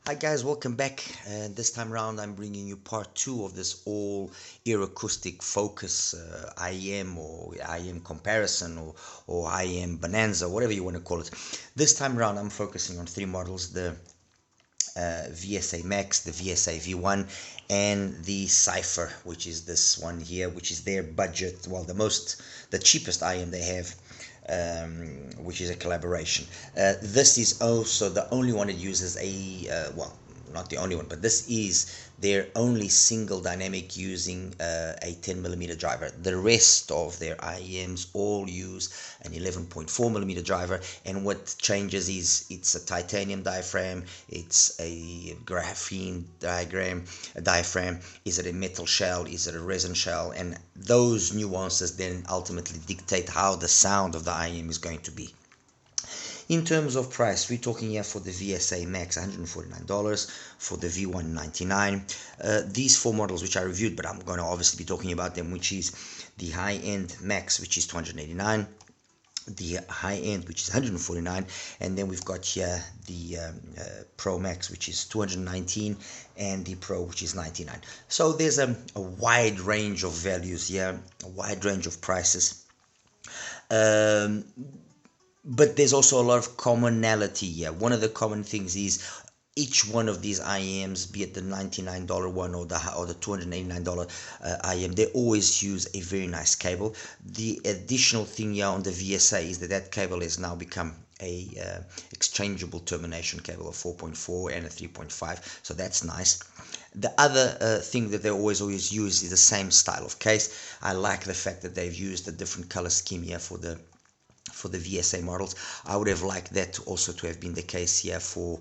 Hi guys, welcome back. This time around, I'm bringing you part two of this all EarAcoustic focus IEM or IEM comparison or IEM bonanza, whatever you want to call it. This time around, I'm focusing on three models: the VSA Max, the VSA V1, and the Zephyr, which is this one here, which is their budget. Well, the cheapest IEM they have. Which is a collaboration. This is also the only one that uses well, not the only one, but this is their only single dynamic using a 10mm driver. The rest of their IEMs all use an 11.4mm driver, and what changes is it's a titanium diaphragm, it's a graphene diaphragm, is it a metal shell, is it a resin shell, and those nuances then ultimately dictate how the sound of the IEM is going to be. In terms of price, we're talking here for the VSA Max $149, for the V1 $99. These four models which I reviewed, but I'm going to obviously be talking about them, which is the high-end Max, which is $289, the high end, which is $149, and then we've got here the Pro Max, which is $219, and the Pro, which is $99. So there's a wide range of values here, a wide range of prices. But there's also a lot of commonality here. One of the common things is each one of these IEMs, be it the $99 one or the $289 IEM, they always use a very nice cable. The additional thing here on the VSA is that cable has now become a exchangeable termination cable of 4.4 and a 3.5, so that's nice. The other thing that they always use is the same style of case. I like the fact that they've used a different color scheme here for the VSA models. I would have liked that also to have been the case here for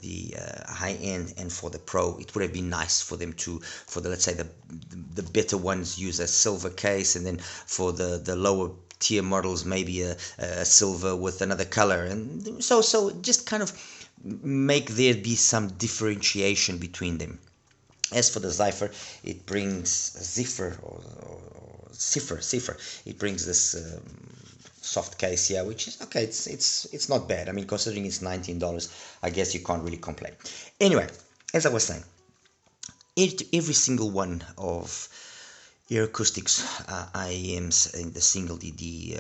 the high end and for the Pro. It would have been nice for them to, for the, let's say the better ones, use a silver case, and then for the lower tier models maybe a silver with another color, and so just kind of make there be some differentiation between them. As for the Zephyr, it brings Zephyr Zephyr. It brings this soft case here, which is okay. It's not bad. I mean, considering it's $19, I guess you can't really complain. Anyway, as I was saying, every single one of EarAcoustic's IEMs in the single DD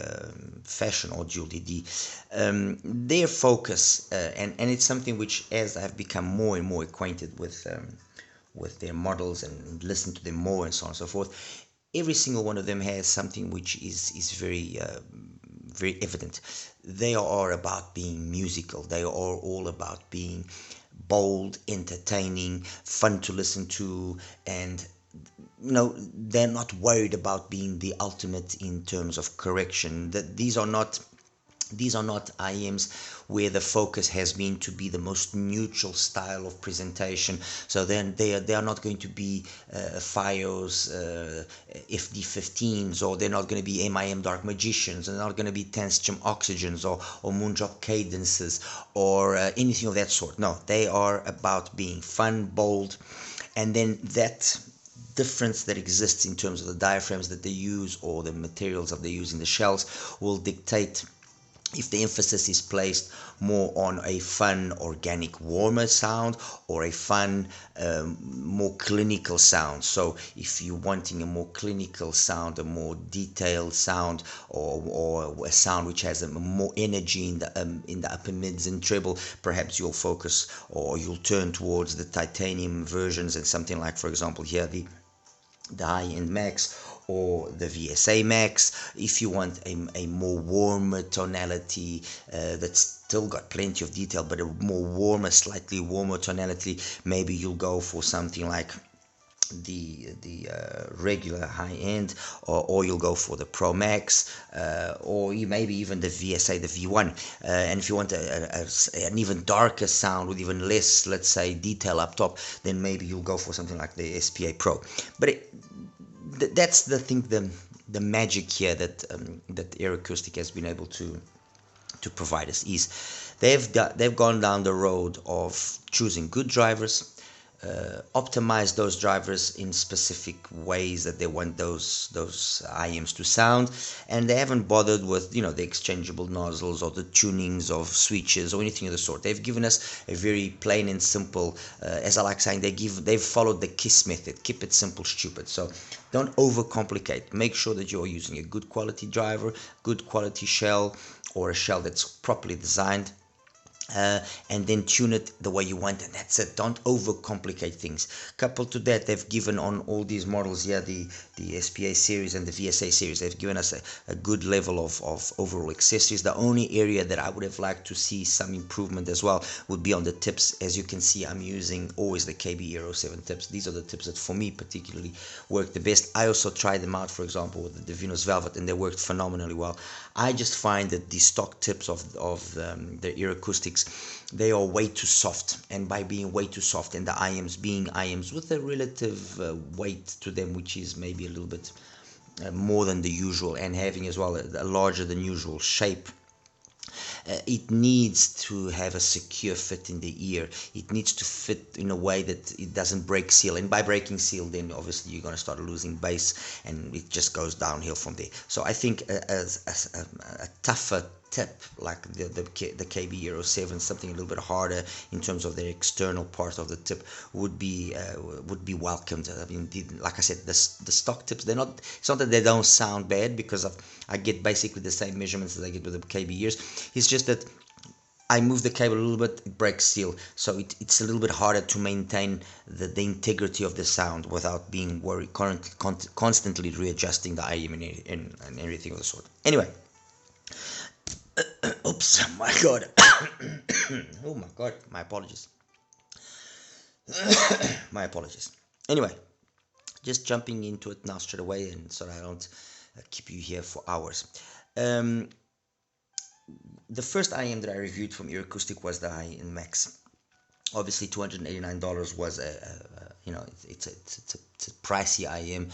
fashion or dual DD, their focus, and it's something which, as I've become more and more acquainted with their models and listen to them more and so on and so forth, every single one of them has something which is very very evident. They are about being musical. They are all about being bold, entertaining, fun to listen to, and they're not worried about being the ultimate in terms of correction. That these are not IEMs where the focus has been to be the most neutral style of presentation. So then they are not going to be FiOS FD15s, or they're not going to be MIM Dark Magicians, and they're not going to be Tenstrom Oxygens or Moondrop Cadences or anything of that sort. No, they are about being fun, bold, and then that difference that exists in terms of the diaphragms that they use or the materials that they use in the shells will dictate if the emphasis is placed more on a fun, organic, warmer sound, or a fun, more clinical sound. So if you're wanting a more clinical sound, a more detailed sound, or a sound which has a more energy in the upper mids and treble, perhaps you'll focus or you'll turn towards the titanium versions, and something like, for example, here the high-end Max or the VSA Max. If you want a more warmer tonality that's still got plenty of detail, but a more warmer, slightly warmer tonality, maybe you'll go for something like the regular high end, or you'll go for the Pro Max, or you maybe even the VSA, the V1. And if you want an even darker sound with even less, let's say, detail up top, then maybe you'll go for something like the SPA Pro. But that's the thing, the magic here that EarAcoustic has been able to provide us is they've gone down the road of choosing good drivers, optimize those drivers in specific ways that they want those IMs to sound, and they haven't bothered with, you know, the exchangeable nozzles or the tunings of switches or anything of the sort. They've given us a very plain and simple, as I like saying, they've followed the KISS method: keep it simple, stupid. So don't overcomplicate. Make sure that you're using a good quality driver, good quality shell, or a shell that's properly designed, and then tune it the way you want, and that's it. Don't overcomplicate things. Coupled to that, they've given on all these models here, the SPA series and the VSA series, they've given us a good level of overall accessories. The only area that I would have liked to see some improvement as well would be on the tips. As you can see, I'm using always the KB Euro 7 tips. These are the tips that for me particularly work the best. I also tried them out, for example, with the Venus Velvet, and they worked phenomenally well. I just find that the stock tips of the EarAcoustic, they are way too soft, and by being way too soft, and the IMs being IMs with a relative weight to them, which is maybe a little bit more than the usual, and having as well a larger than usual shape, it needs to have a secure fit in the ear. It needs to fit in a way that it doesn't break seal, and by breaking seal, then obviously you're going to start losing bass, and it just goes downhill from there. So I think a tougher tip like the KB Euro 7, something a little bit harder in terms of the external part of the tip, would be welcomed. I mean, like I said, the stock tips, they're not, it's not that they don't sound bad, because I get basically the same measurements that I get with the KB ears. It's just that I move the cable a little bit, it breaks seal, so it's a little bit harder to maintain the integrity of the sound without being worried, constantly readjusting the IM and everything of the sort. Anyway, oops, my god. Oh my god, my apologies. My apologies. Anyway, just jumping into it now straight away, and so I don't keep you here for hours. The first IM that I reviewed from EarAcoustic was the IM Max. Obviously, $289 was you know, it's a pricey IM.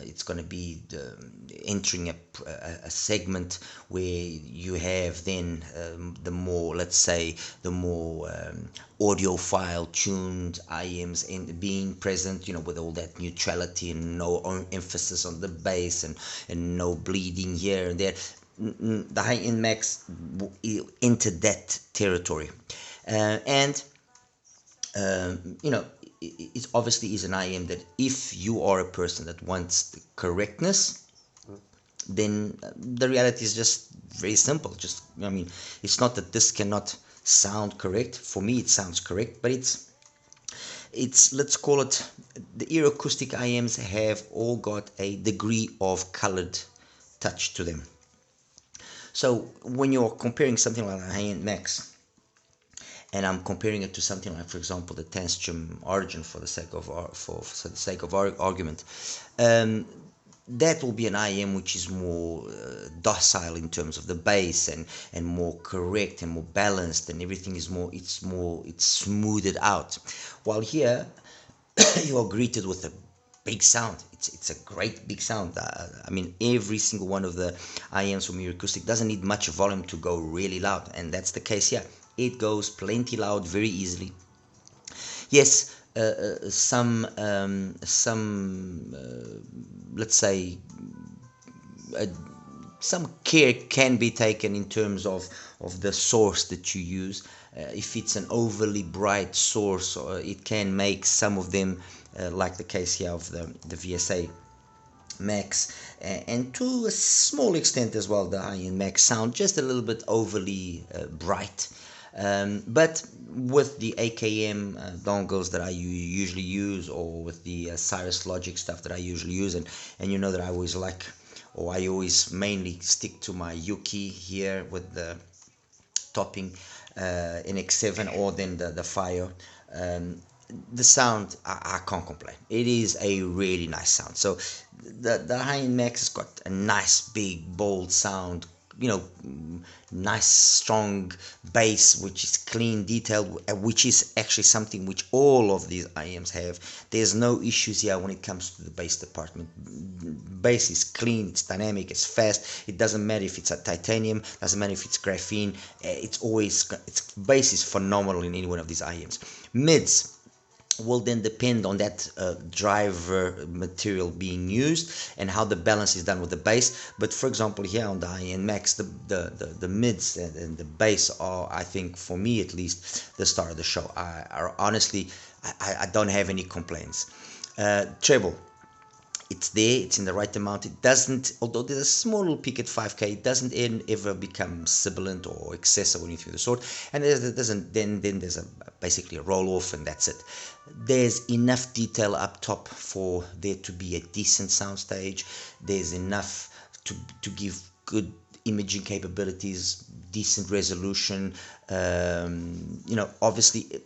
It's going to be entering a segment where you have then the more, let's say, the more audiophile tuned IMs and being present, you know, with all that neutrality and no emphasis on the bass, and no bleeding here and there. The high-end Max entered that territory, and you know, it obviously is an IM that if you are a person that wants the correctness, then the reality is just very simple. Just, I mean, it's not that this cannot sound correct. For me, it sounds correct, but it's let's call it, the EarAcoustic IMs have all got a degree of colored touch to them. So when you're comparing something like a high-end Max, and I'm comparing it to something like, for example, the Tanstrom Origin, for the sake of argument, that will be an IM which is more docile in terms of the bass, and more correct and more balanced, and everything is more, it's smoothed out. While here you are greeted with a big sound. It's a great big sound. I mean, every single one of the IMs from EarAcoustic doesn't need much volume to go really loud, and that's the case here. It goes plenty loud very easily. Yes, some let's say some care can be taken in terms of the source that you use. If it's an overly bright source, it can make some of them, like the case here of the VSA Max, and to a small extent as well the high-end Max, sound just a little bit overly bright. But with the AKM dongles that I usually use, or with the Cirrus Logic stuff that I usually use, and you know that I always like, or I always mainly stick to my Yuki here with the topping in X7, or then the Fire. The sound, I can't complain. It is a really nice sound. So the high-end Max has got a nice big bold sound, you know, nice strong bass, which is clean, detailed, which is actually something which all of these IMs have. There's no issues here when it comes to the bass department. Bass is clean, it's dynamic, it's fast. It doesn't matter if it's a titanium, doesn't matter if it's graphene. It's bass is phenomenal in any one of these IMs. Mids, will then depend on that driver material being used and how the balance is done with the bass. But for example, here on the high-end Max, the mids and the bass are, I think, for me at least, the star of the show. Honestly, I don't have any complaints. Treble, it's there, it's in the right amount. It doesn't, although there's a small little peak at 5k, it doesn't ever become sibilant or excessive or anything of the sort. And then there's basically a roll off, and that's it. There's enough detail up top for there to be a decent soundstage. There's enough to give good imaging capabilities, decent resolution. Obviously,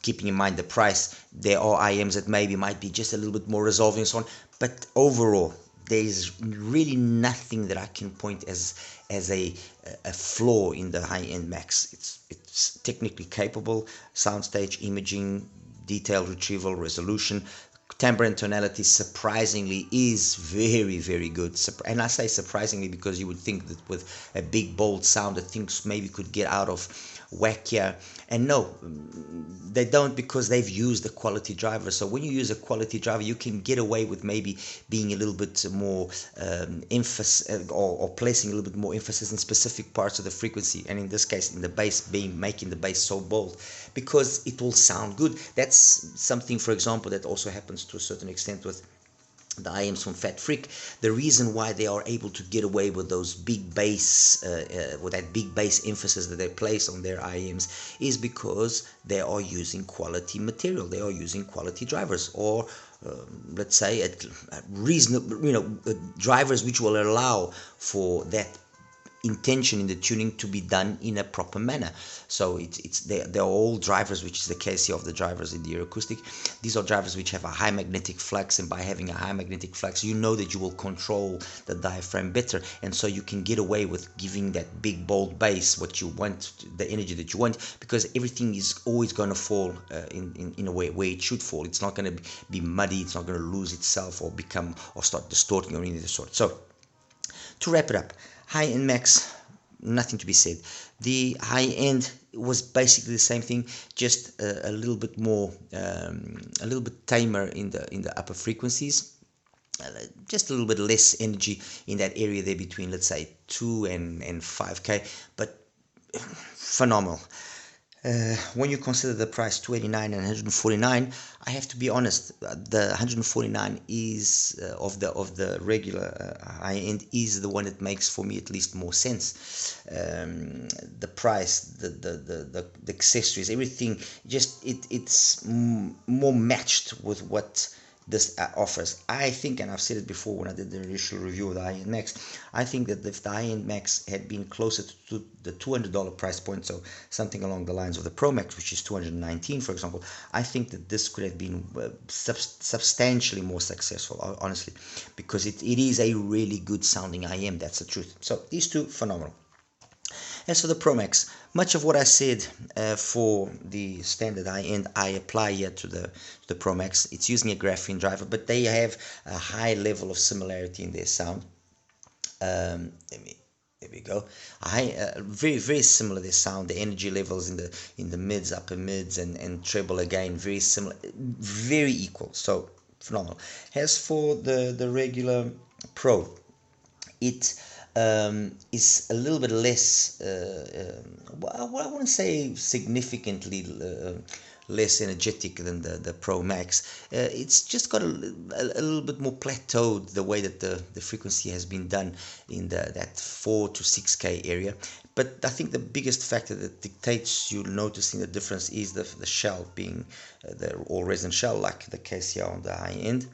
keeping in mind the price, there are IMs that maybe might be just a little bit more resolving and so on. But overall, there's really nothing that I can point as a flaw in the high-end Max. It's technically capable, soundstage, imaging, detail retrieval, resolution. Timbre and tonality surprisingly is very, very good. And I say surprisingly because you would think that with a big bold sound that things maybe could get out of whack here, and no, they don't, because they've used a quality driver. So when you use a quality driver, you can get away with maybe being a little bit more emphasis, or placing a little bit more emphasis in specific parts of the frequency, and in this case in the bass, making the bass so bold because it will sound good. That's something, for example, that also happens to a certain extent with the IMs from Fat Freak. The reason why they are able to get away with those big bass, with that big bass emphasis that they place on their IMs, is because they are using quality material. They are using quality drivers, or let's say a reasonable, drivers which will allow for that intention in the tuning to be done in a proper manner. So they're all drivers, which is the case here of the drivers in the EarAcoustic. These are drivers which have a high magnetic flux, and by having a high magnetic flux, you know that you will control the diaphragm better, and so you can get away with giving that big bold bass what you want, the energy that you want, because everything is always going to fall in a way where it should fall. It's not going to be muddy, it's not going to lose itself or start distorting or anything of the sort. So to wrap it up, high-end Max, nothing to be said. The high-end was basically the same thing, just a little bit more, a little bit tamer in the upper frequencies, just a little bit less energy in that area there between, let's say, 2 and 5k, but phenomenal. When you consider the price, 289 and 149, I have to be honest, the 149 is of the regular high end is the one that makes, for me at least, more sense. The price, the accessories, everything, just it's more matched with what this offers. I think, and I've said it before when I did the initial review of the high-end Max, I think that if the high-end Max had been closer to the $200 price point, so something along the lines of the Pro Max, which is $219, for example, I think that this could have been substantially more successful, honestly, because it is a really good sounding IM, that's the truth. So these two, phenomenal. As for the Pro Max, much of what I said for the standard high-end, I apply here to the Pro Max. It's using a graphene driver, but they have a high level of similarity in their sound. There we go. Very, very similar, their sound. The energy levels in the mids, upper mids, and treble again, very similar, very equal. So phenomenal. As for the regular Pro, it is a little bit less, I wouldn't say significantly less energetic than the Pro Max. It's just got a little bit more plateaued, the way that the frequency has been done in that 4 to 6k area. But I think the biggest factor that dictates you noticing the difference is the shell being the all resin shell, like the case here on the high end,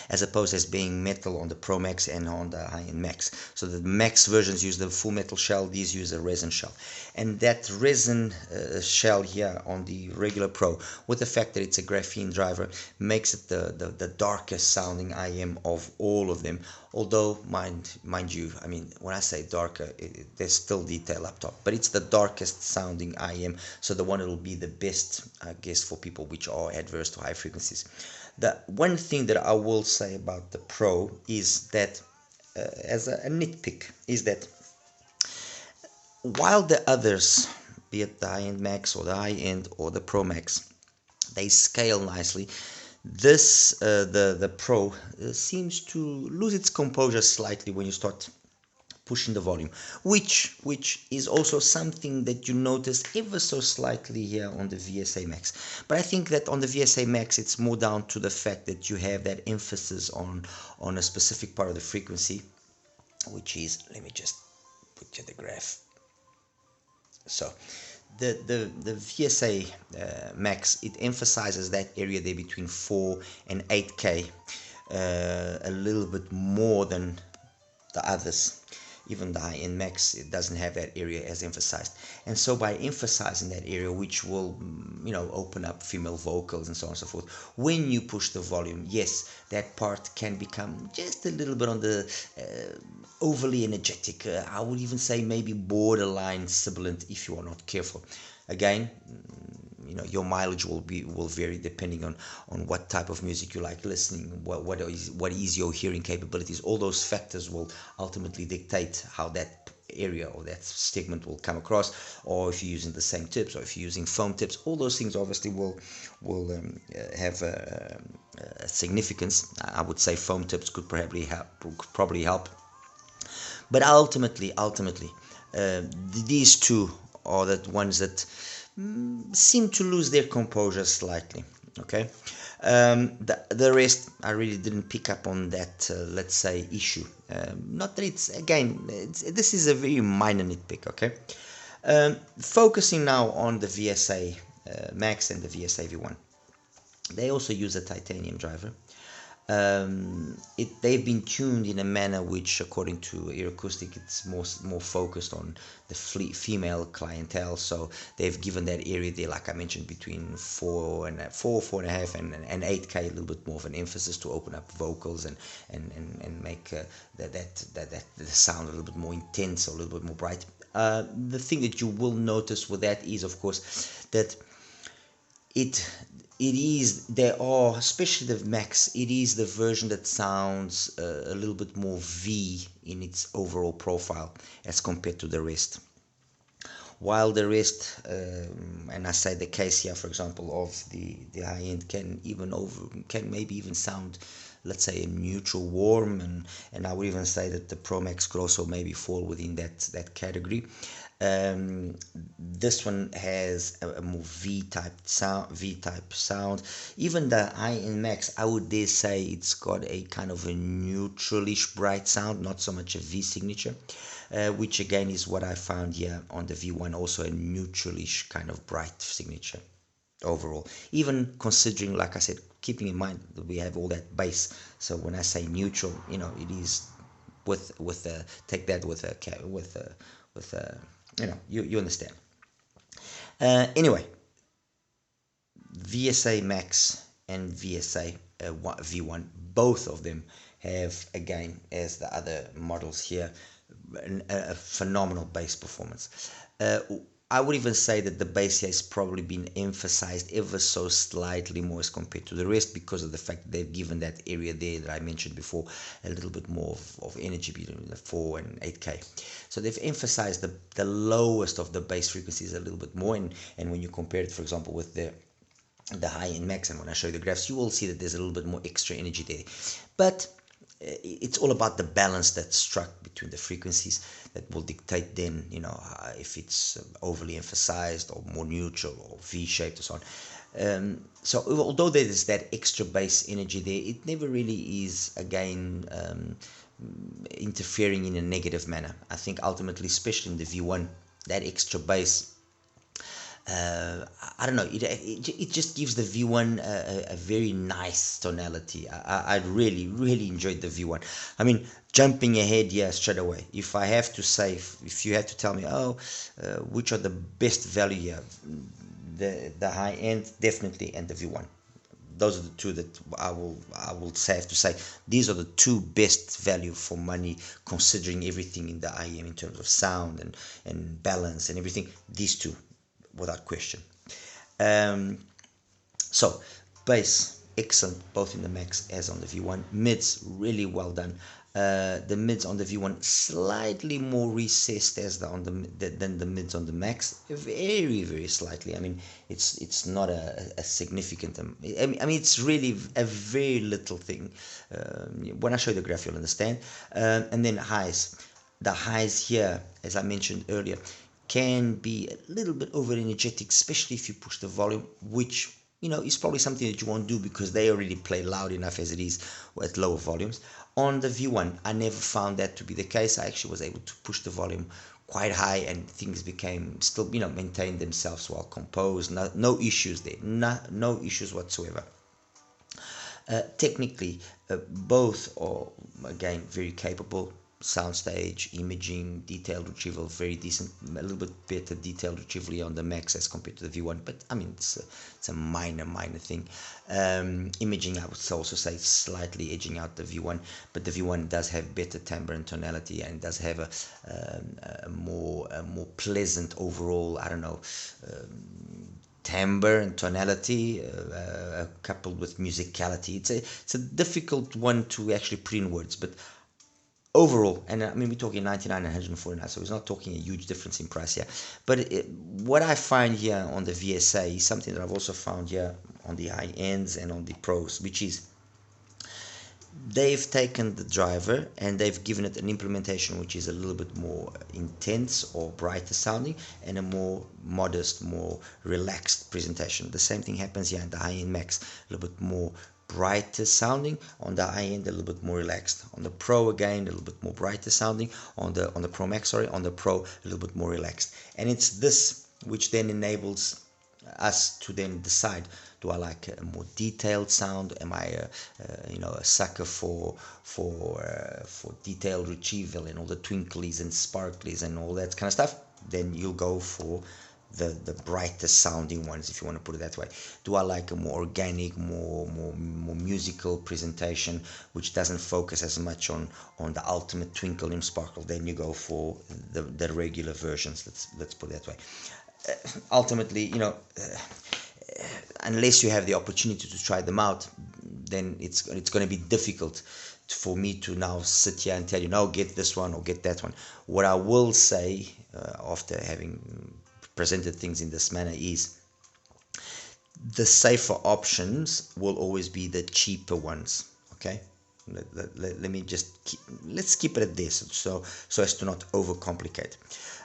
as opposed as being metal on the Pro Max and on the high-end Max. So the Max versions use the full metal shell, these use a resin shell. And that resin shell here on the regular Pro, with the fact that it's a graphene driver, makes it the darkest sounding IM of all of them. Although, mind you, I mean, when I say darker, there's still detail up top, but it's the darkest sounding IM, so the one that will be the best, I guess, for people which are adverse to high frequencies. The one thing that I will say about the Pro is that, as a nitpick, is that while the others, be it the high-end Max or the high-end or the Pro Max, They scale nicely. This the Pro seems to lose its composure slightly when you start pushing the volume, which is also something that you notice ever so slightly here on the VSA Max. But I think that on the VSA Max it's more down to the fact that you have that emphasis on a specific part of the frequency, which is, let me just put you the graph. So the VSA Max, it emphasizes that area there between 4 and 8K a little bit more than the others. Even the high-end Max, it doesn't have that area as emphasized, and so by emphasizing that area, which will open up female vocals and so on and so forth, when you push the volume, yes, that part can become just a little bit on the overly energetic. I would even say maybe borderline sibilant if you are not careful. Again, your mileage will vary depending on what type of music you like listening, what is your hearing capabilities. All those factors will ultimately dictate how that area or that segment will come across, or if you're using the same tips, or if you're using foam tips. All those things obviously will have a significance. I would say foam tips could probably help, but ultimately these two are the ones that seem to lose their composure slightly. Okay, the rest I really didn't pick up on that let's say issue. Not that this is a very minor nitpick. Okay, focusing now on the VSA Max and the VSA V1. They also use a titanium driver. They've been tuned in a manner which, according to EarAcoustic, it's more focused on the female clientele. So they've given that area there, like I mentioned, between 4.5 and 8K, a little bit more of an emphasis to open up vocals and make the sound a little bit more intense, or a little bit more bright. The thing that you will notice with that is, of course, that there are, especially the Max, it is the version that sounds a little bit more V in its overall profile as compared to the rest. While the rest, and I say the case here, for example, of the high end can maybe even sound, let's say, a neutral warm, and I would even say that the Pro Max could also maybe fall within that category. This one has a more V-type sound. Even the high-end Max, I would dare say it's got a kind of a neutralish bright sound, not so much a V signature, which again is what I found here on the V1, also a neutralish kind of bright signature overall. Even considering, like I said, keeping in mind that we have all that bass. So when I say neutral, it is take that with a you understand. Anyway, VSA Max and VSA V1, both of them have, again, as the other models here, a phenomenal bass performance. I would even say that the bass here has probably been emphasized ever so slightly more as compared to the rest, because of the fact that they've given that area there that I mentioned before a little bit more of energy between the 4 and 8K. So they've emphasized the lowest of the bass frequencies a little bit more, and when you compare it, for example, with the high-end Max, and when I show you the graphs, you will see that there's a little bit more extra energy there. But it's all about the balance that's struck between the frequencies that will dictate then, if it's overly emphasized or more neutral or V-shaped or so on. So although there is that extra bass energy there, it never really is, again, interfering in a negative manner. I think ultimately, especially in the V1, that extra bass, I don't know, it just gives the V1 a very nice tonality. I really enjoyed the V1. I mean, jumping ahead here straight away, if I have to say, if you had to tell me, which are the best value here, the high end definitely, and the V1. Those are the two that I will have to say. These are the two best value for money, considering everything in the IEM in terms of sound and balance and everything. These two, without question. So bass, excellent, both in the Max as on the V1. Mids, really well done. The mids on the V1 slightly more recessed as than the mids on the Max, very slightly. I mean, it's not a significant. I mean, it's really a very little thing. When I show you the graph, you'll understand. And then highs. The highs here, as I mentioned earlier, can be a little bit over energetic, especially if you push the volume, which is probably something that you won't do because they already play loud enough as it is at lower volumes. On the V1, I never found that to be the case. I actually was able to push the volume quite high and things became still, maintained themselves well composed. No issues there, no issues whatsoever. Technically, both are, again, very capable. Soundstage, imaging, detailed retrieval, very decent. A little bit better detailed retrieval on the Max as compared to the V1, but I mean, it's a minor thing. Imaging, I would also say, slightly edging out the V1, but the V1 does have better timbre and tonality, and does have a more pleasant overall, I don't know, timbre and tonality, coupled with musicality. It's a difficult one to actually put in words, but overall, and I mean, we're talking 99 and 149, so we're not talking a huge difference in price here. But what I find here on the VSA is something that I've also found here on the high ends and on the pros, which is they've taken the driver and they've given it an implementation which is a little bit more intense or brighter sounding, and a more modest, more relaxed presentation. The same thing happens here in the high-end Max, a little bit more brighter sounding. On the high end, a little bit more relaxed. On the Pro, again, a little bit more brighter sounding. On the Pro Max, sorry, on the Pro, a little bit more relaxed. And it's this which then enables us to then decide: do I like a more detailed sound? Am I a sucker for detailed retrieval and all the twinklies and sparklies and all that kind of stuff? Then you'll go for the brighter sounding ones, if you want to put it that way. Do I like a more organic, more musical presentation, which doesn't focus as much on the ultimate twinkle and sparkle? Then you go for the regular versions. Let's put it that way. Ultimately, unless you have the opportunity to try them out, then it's going to be difficult for me to now sit here and tell you, no, get this one or get that one. What I will say, after having presented things in this manner, is the safer options will always be the cheaper ones. Okay, let's keep it at this, so as to not overcomplicate.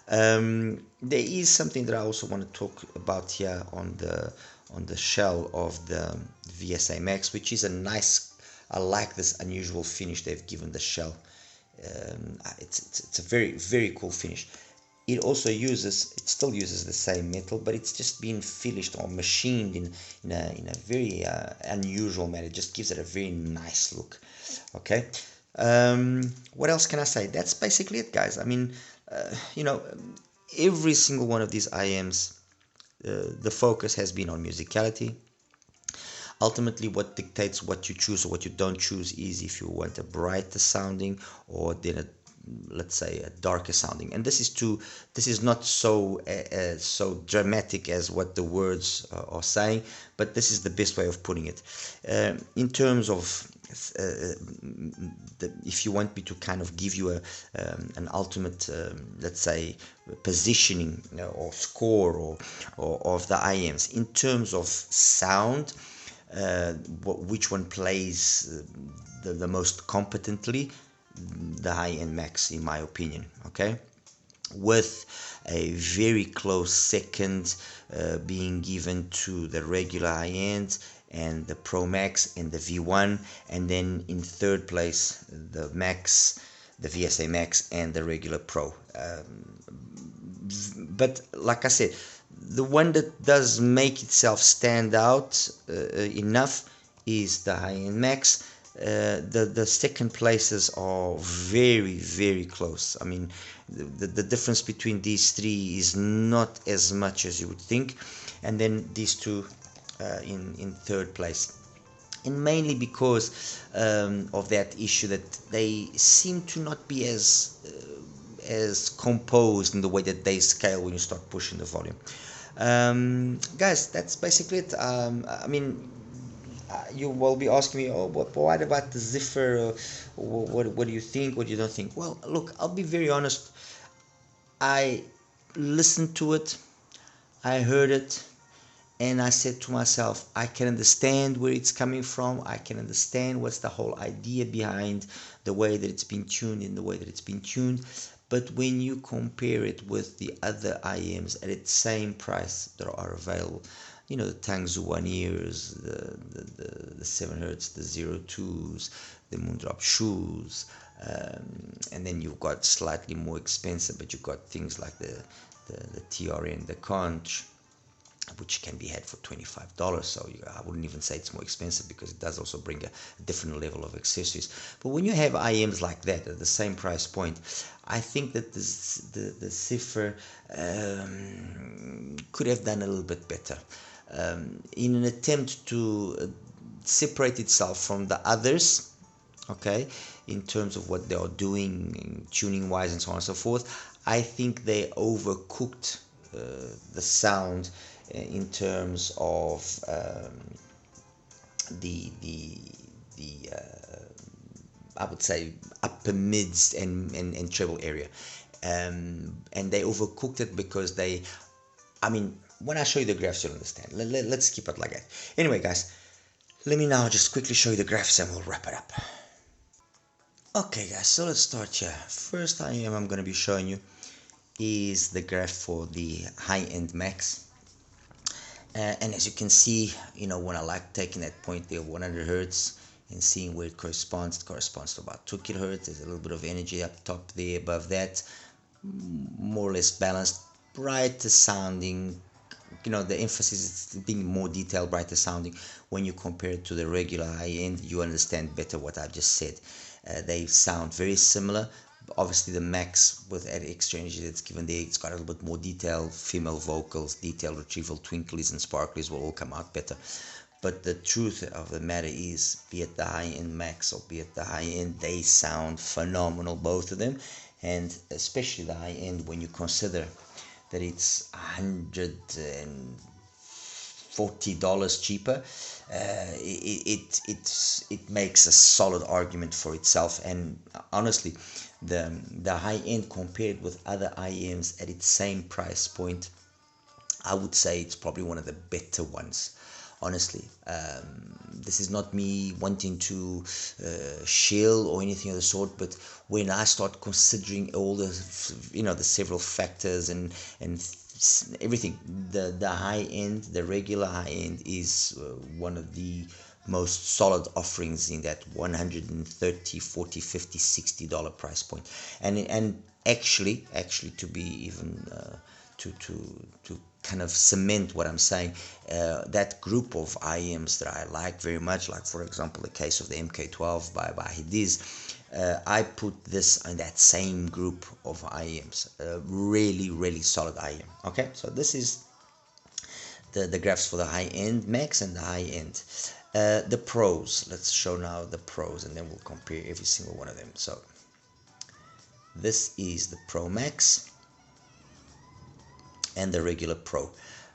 There is something that I also want to talk about here on the shell of the VSA Max, which is a nice, I like this unusual finish they've given the shell. It's a very cool finish. It still uses the same metal, but it's just been finished or machined in a very unusual manner. It just gives it a very nice look. Okay, what else can I say? That's basically it, guys. I mean, every single one of these IMs, the focus has been on musicality. Ultimately, what dictates what you choose or what you don't choose is if you want a brighter sounding or then let's say a darker sounding. And this is not so dramatic as what the words are saying, but this is the best way of putting it. In terms of if you want me to kind of give you an ultimate, let's say, positioning or score or of the IMs in terms of sound, which one plays the most competently? The high-end Max, in my opinion. Okay, with a very close second being given to the regular high-end and the Pro Max and the V1, and then in third place the Max, the VSA Max, and the regular Pro. But like I said, the one that does make itself stand out enough is the high-end Max. The second places are very close. I mean, the difference between these three is not as much as you would think, and then these two in third place, and mainly because of that issue that they seem to not be as composed in the way that they scale when you start pushing the volume. Guys, that's basically it. I mean, you will be asking me, oh, but what about the Zephyr? What do you think? What you don't think? Well, look, I'll be very honest. I listened to it, I heard it, and I said to myself, I can understand where it's coming from. I can understand what's the whole idea behind the way that it's been tuned in the way that it's been tuned. But when you compare it with the other IMs at its same price that are available, you know, the Tangzu 1-ears, the 7 hertz, the 02s, the Moondrop shoes, and then you've got slightly more expensive, but you've got things like the TRN, the Conch, which can be had for $25. So I wouldn't even say it's more expensive, because it does also bring a different level of accessories. But when you have IMs like that at the same price point, I think that the Zephyr could have done a little bit better in an attempt to separate itself from the others, okay, in terms of what they are doing tuning wise and so on and so forth. I think they overcooked the sound in terms of the I would say upper mids and treble area, and they overcooked it because they, I mean, when I show you the graphs you'll understand. Let's keep it like that. Anyway guys, let me now just quickly show you the graphs and we'll wrap it up. Okay guys, so let's start here. First I'm going to be showing you is the graph for the high-end max. And as you can see, you know, when I like taking that point there of 100 hertz and seeing where it corresponds to about 2 kilohertz. There's a little bit of energy up top there above that, more or less balanced, brighter sounding. You know, the emphasis is being more detailed, brighter sounding. When you compare it to the regular high end, you understand better what I've just said. They sound very similar. Obviously the max with that extra energy that's given there, it's got a little bit more detail. Female vocals, detail retrieval, twinklies and sparklies will all come out better. But the truth of the matter is, be it the high end max or be it the high end, they sound phenomenal, both of them. And especially the high end, when you consider that it's $140 cheaper, it makes a solid argument for itself. And honestly, the high end compared with other IMs at its same price point, I would say it's probably one of the better ones. Honestly, this is not me wanting to shill or anything of the sort, but when I start considering all the, you know, the several factors and everything, the high end, the regular high end is one of the most solid offerings in that 130, 40, 50, $60 price point. And actually to be even to kind of cement what I'm saying, that group of IMs that I like very much, like for example the case of the MK12 by Hidiz, I put this in that same group of IMs. Really solid IM. Okay, so this is the graphs for the high end max and the high end. The pros, let's show now the pros and then we'll compare every single one of them. So this is the Pro Max and the regular Pro.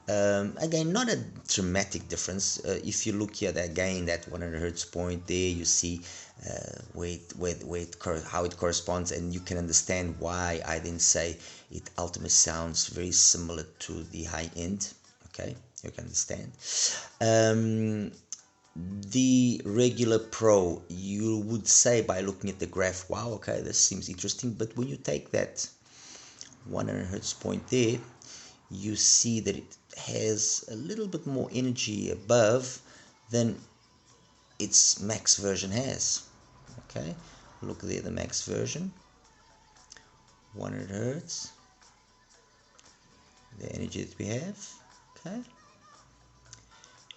Again, not a dramatic difference. If you look here, again, that 100 hertz point there, you see how it corresponds, and you can understand why I then say it ultimately sounds very similar to the high end. Okay, you can understand. The regular Pro, you would say by looking at the graph, wow, okay, this seems interesting. But when you take that 100 hertz point there, you see that it has a little bit more energy above than its max version has. Okay, look there, the max version, 100 hertz, the energy that we have. Okay,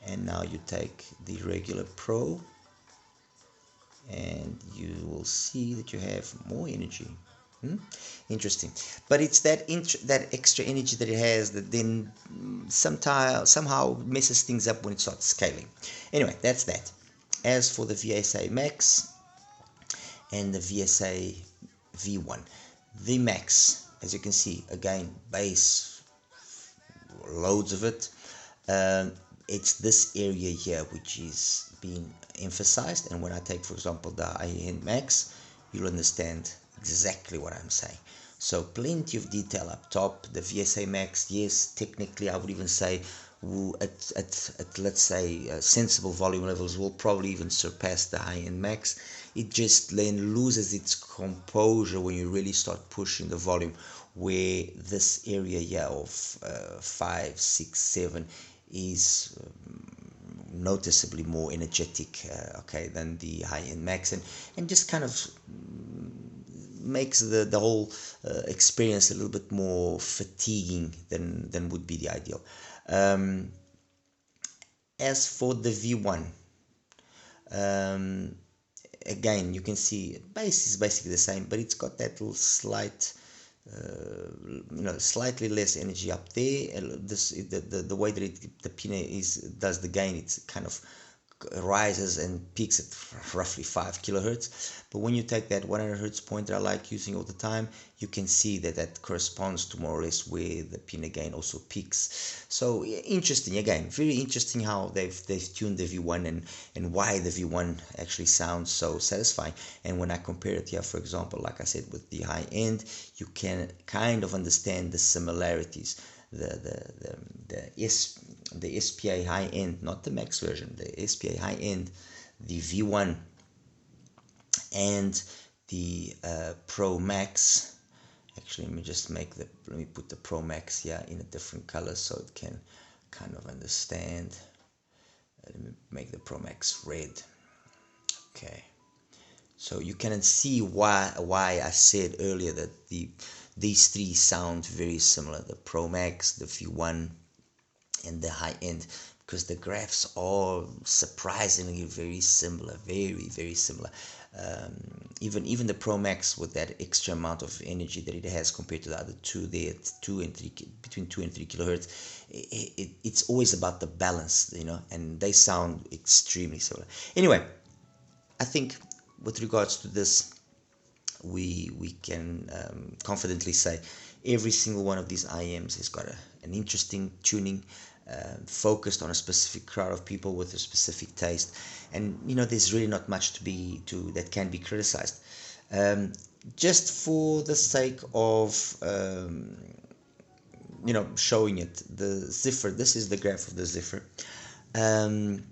and now you take the regular Pro and you will see that you have more energy. Interesting, but it's that extra energy that it has that then somehow messes things up when it starts scaling. Anyway, that's that. As for the VSA Max and the VSA V1, the Max, as you can see, again, bass, loads of it. it's this area here which is being emphasized, and when I take, for example, the high-end max, you'll understand exactly what I'm saying. So plenty of detail up top. The VSA max, yes, technically I would even say at let's say sensible volume levels will probably even surpass the high-end max. It just then loses its composure when you really start pushing the volume, where this area here of 5, 6, 7 is noticeably more energetic, okay, than the high-end max, and just kind of makes the whole experience a little bit more fatiguing than would be the ideal. As for the V1, again, you can see base is basically the same, but it's got that little slight slightly less energy up there. This the way that the pin does the gain, it's kind of rises and peaks at roughly 5 kilohertz. But when you take that 100 hertz point that I like using all the time, you can see that that corresponds to more or less where the pin gain also peaks. So interesting, again, very interesting how they've tuned the V1 and why the V1 actually sounds so satisfying. And when I compare it here, for example, like I said, with the high end, you can kind of understand the similarities. The SPA high end, not the max version, the SPA high end, the V1 and the Pro Max. Actually, let me put the Pro Max here in a different color so it can kind of understand. Let me make the Pro Max red. Okay, so you can see why I said earlier that these three sound very similar: the Pro Max, the V1, and the high end, because the graphs are surprisingly very similar, very similar. Even the Pro Max, with that extra amount of energy that it has compared to the other two there, between 2 and 3 kilohertz, it's always about the balance, and they sound extremely similar. Anyway, I think with regards to this, we can confidently say every single one of these IEMs has got an interesting tuning, focused on a specific crowd of people with a specific taste, and there's really not much that can be criticized. Just for the sake of showing it, the Zephyr. This is the graph of the Zephyr, and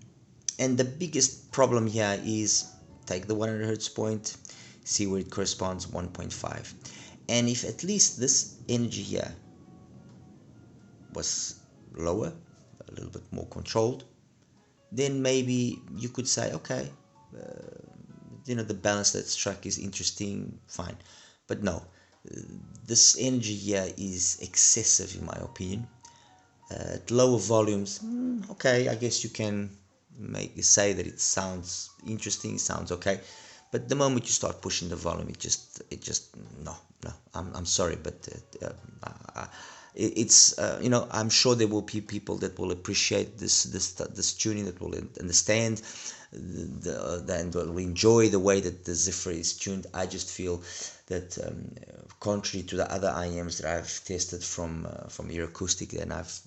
the biggest problem here is take the 100 hertz point, see where it corresponds, 1.5, and if at least this energy here was lower, a little bit more controlled, then maybe you could say, okay, the balance that struck is interesting, fine. But no, this energy here is excessive in my opinion. At lower volumes, okay, I guess you can say that it sounds interesting, sounds okay. But the moment you start pushing the volume, it just no. I'm sorry, but it's I'm sure there will be people that will appreciate this tuning, that will understand and will enjoy the way that the Zephyr is tuned. I just feel that contrary to the other IEMs that I've tested from EarAcoustic, and I've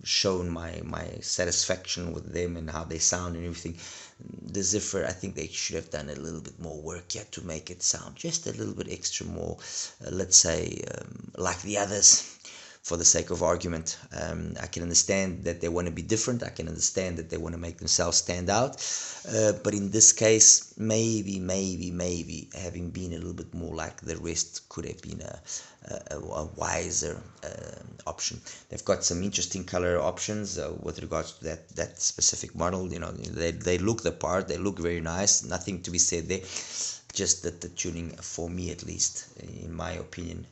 shown my satisfaction with them and how they sound and everything, the Zephyr, I think they should have done a little bit more work yet to make it sound just a little bit extra more, let's say, like the others, for the sake of argument. I can understand that they want to be different. I can understand that they want to make themselves stand out. But in this case, maybe having been a little bit more like the rest could have been a wiser option. They've got some interesting color options with regards to that specific model. They look the part. They look very nice. Nothing to be said there. Just that the tuning, for me at least, in my opinion,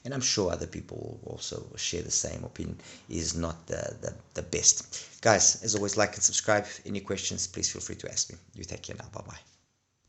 and I'm sure other people will also share the same opinion, is not the best. Guys, as always, like and subscribe. Any questions, please feel free to ask me. You take care now. Bye bye.